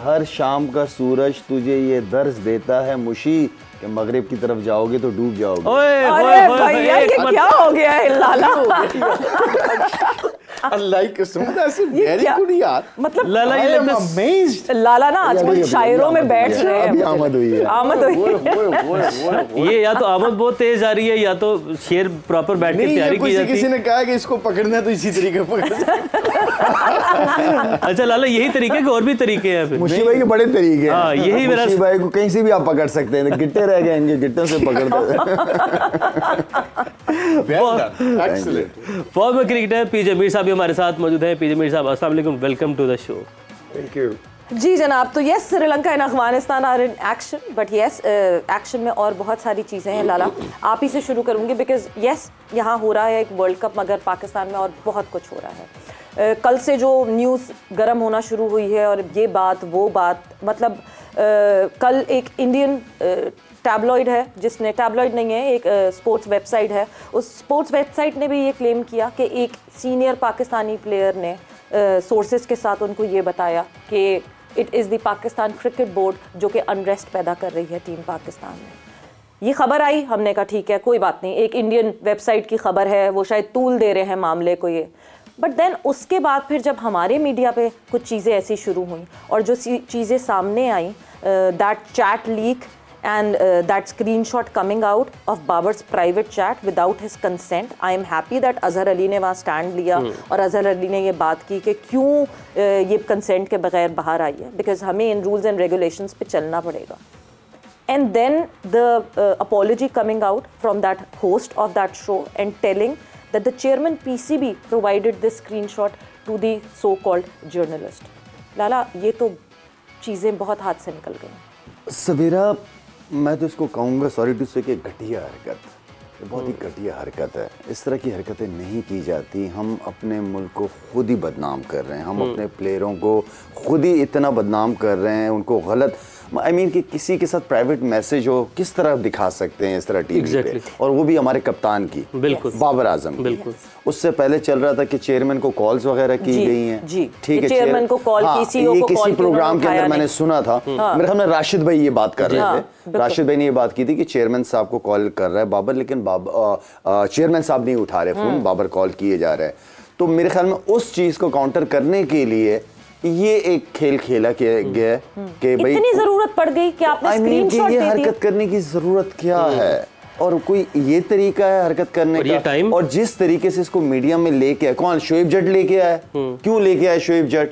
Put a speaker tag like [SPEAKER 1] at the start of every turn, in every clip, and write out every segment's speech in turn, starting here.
[SPEAKER 1] हर शाम का सूरज तुझे ये दर्ज देता है मुशी कि मगरिब की तरफ जाओगे तो डूब जाओगे।
[SPEAKER 2] अरे भैया ये क्या हो गया है लाला?
[SPEAKER 3] अल्लाह की कसम, that's very good यार।
[SPEAKER 2] मतलब
[SPEAKER 3] लाला
[SPEAKER 2] ना आजकल शायरों में बैठ रहे हैं।
[SPEAKER 1] अभी आमद हुई है।
[SPEAKER 2] आमद हुई।
[SPEAKER 4] ये या तो आमद बहुत तेज आ रही है या तो शेर प्रॉपर बैठ के तैयारी की जाती है।
[SPEAKER 3] किसी ने कहा कि इसको पकड़ना है तो इसी तरीके पकड़।
[SPEAKER 4] अच्छा लाला, यही तरीके के और भी तरीके हैं?
[SPEAKER 1] मुशी भाई के बड़े तरीके हैं।
[SPEAKER 4] यही मेरा
[SPEAKER 1] मुशी भाई को कहीं से भी आप पकड़ सकते हैं, गिट्टे रह गए इनके गिट्टों से पकड़ते।
[SPEAKER 4] फॉर्मर क्रिकेटर पीजे मीर साहब हमारे साथ मौजूद हैं। पीजे मीर साहब अस्सलाम वालेकुम, welcome to the show.
[SPEAKER 3] Thank you
[SPEAKER 2] जी जनाब। तो yes, Sri Lanka and Afghanistan are in action, but yes action में और बहुत सारी चीज़ें हैं। लाला आप ही से शुरू करूँगी बिकॉज यस यहाँ हो रहा है एक वर्ल्ड कप, मगर पाकिस्तान में और बहुत कुछ हो रहा है। कल से जो न्यूज़ गर्म होना शुरू हुई है और ये बात वो बात, मतलब कल एक इंडियन टैबलॉइड है, जिसने टैबलॉइड नहीं है, एक स्पोर्ट्स वेबसाइट है, उस स्पोर्ट्स वेबसाइट ने भी ये क्लेम किया कि एक सीनियर पाकिस्तानी प्लेयर ने सोर्सेज के साथ उनको ये बताया कि it is the Pakistan cricket board जो कि अनरेस्ट पैदा कर रही है टीम पाकिस्तान में। ये खबर आई, हमने कहा ठीक है कोई बात नहीं, एक इंडियन वेबसाइट की खबर है, वो शायद तूल दे रहे हैं मामले को ये। बट देन उसके बाद फिर जब हमारे मीडिया पे कुछ चीज़ें ऐसी शुरू हुई और जो चीज़ें सामने आई, that chat leak and that screenshot coming out of Babar's private chat without his consent. I am happy that Azhar Ali ने वहाँ स्टैंड लिया और अजहर अली ने ये बात की कि क्यों ये कंसेंट के बगैर बाहर आई है, बिकॉज हमें इन रूल्स एंड रेगुलेशंस पे चलना पड़ेगा। And then the apology coming out from that host of that show and telling that the chairman PCB provided this screenshot to the so-called journalist. लाला ये तो चीज़ें बहुत हाथ से निकल गई।
[SPEAKER 1] सवेरा मैं तो इसको कहूँगा, सॉरी टू से, कि घटिया हरकत, बहुत ही घटिया हरकत है। इस तरह की हरकतें नहीं की जाती। हम अपने मुल्क को खुद ही बदनाम कर रहे हैं, हम अपने प्लेयरों को खुद ही इतना बदनाम कर रहे हैं, उनको गलत I mean कि किसी के साथ प्राइवेट मैसेज हो किस तरह दिखा सकते हैं इस तरह टीवी पे, और वो भी हमारे कप्तान की,
[SPEAKER 4] बिल्कुल
[SPEAKER 1] बाबर आजम की।
[SPEAKER 4] बिल्कुल।
[SPEAKER 1] उससे पहले चल रहा था कि चेयरमैन को कॉल्स वगैरह की गई हैं, ठीक है, चेयरमैन को कॉल की, सीईओ को कॉल, किसी प्रोग्राम के अंदर मैंने सुना था, मेरे ख्याल में राशिद भाई ये बात कर रहे थे, राशिद भाई ने ये बात की थी कि चेयरमैन साहब को कॉल कर रहा है बाबर, लेकिन चेयरमैन साहब नहीं उठा रहे फोन, बाबर कॉल किए जा रहे हैं। तो मेरे ख्याल में उस चीज को काउंटर करने के लिए ये एक खेल खेला गया कि भाई
[SPEAKER 2] इतनी जरूरत पड़ गई कि आपने स्क्रीनशॉट
[SPEAKER 1] ये हरकत करने की जरूरत क्या है, और कोई ये तरीका है हरकत करने का, और जिस तरीके से इसको मीडिया में लेके आए, कौन, शोएब जट लेके आया, क्यों लेके आए शोएब जट,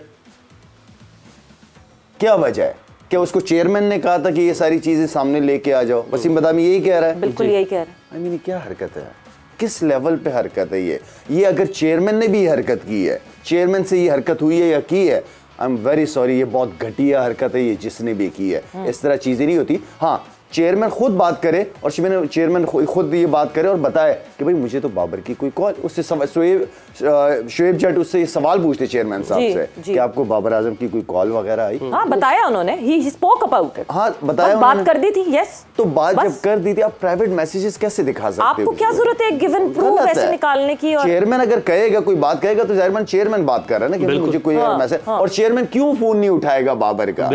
[SPEAKER 1] क्या वजह है? क्या उसको चेयरमैन ने कहा था कि ये सारी चीजें सामने लेके आ जाओ? वसीम बदामी यही कह रहा है,
[SPEAKER 2] बिल्कुल यही कह रहा है।
[SPEAKER 1] I mean, क्या हरकत है, किस लेवल पे हरकत है ये अगर चेयरमैन ने भी हरकत की है, चेयरमैन से ये हरकत हुई है या की है, आई एम वेरी सॉरी, ये बहुत घटिया हरकत है ये जिसने भी की है। इस तरह चीजें नहीं होती। हाँ, चेयरमैन खुद बात करे और चेयरमैन खुद ये बात करे और बताए कि भाई मुझे तो बाबर की कोई कॉल, उससे शोएब जट उससे ये सवाल पूछते चेयरमैन साहब से कि आपको बाबर आजम की कोई कॉल वगैरह आई?
[SPEAKER 2] हाँ बताया उन्होंने, ही स्पोक अबाउट इट।
[SPEAKER 1] हाँ बताया,
[SPEAKER 2] बात कर दी थी। यस,
[SPEAKER 1] तो बात जब कर दी थी, आप प्राइवेट मैसेजेस कैसे दिखा सकते हो?
[SPEAKER 2] आपको क्या जरूरत है गिवन प्रूफ ऐसे निकालने की?
[SPEAKER 1] चेयरमैन अगर कहेगा, कोई बात कहेगा तो चेयरमैन बात कर रहा है ना कि मुझे कोई मैसेज, और चेयरमैन क्यों फोन नहीं उठाएगा बाबर का?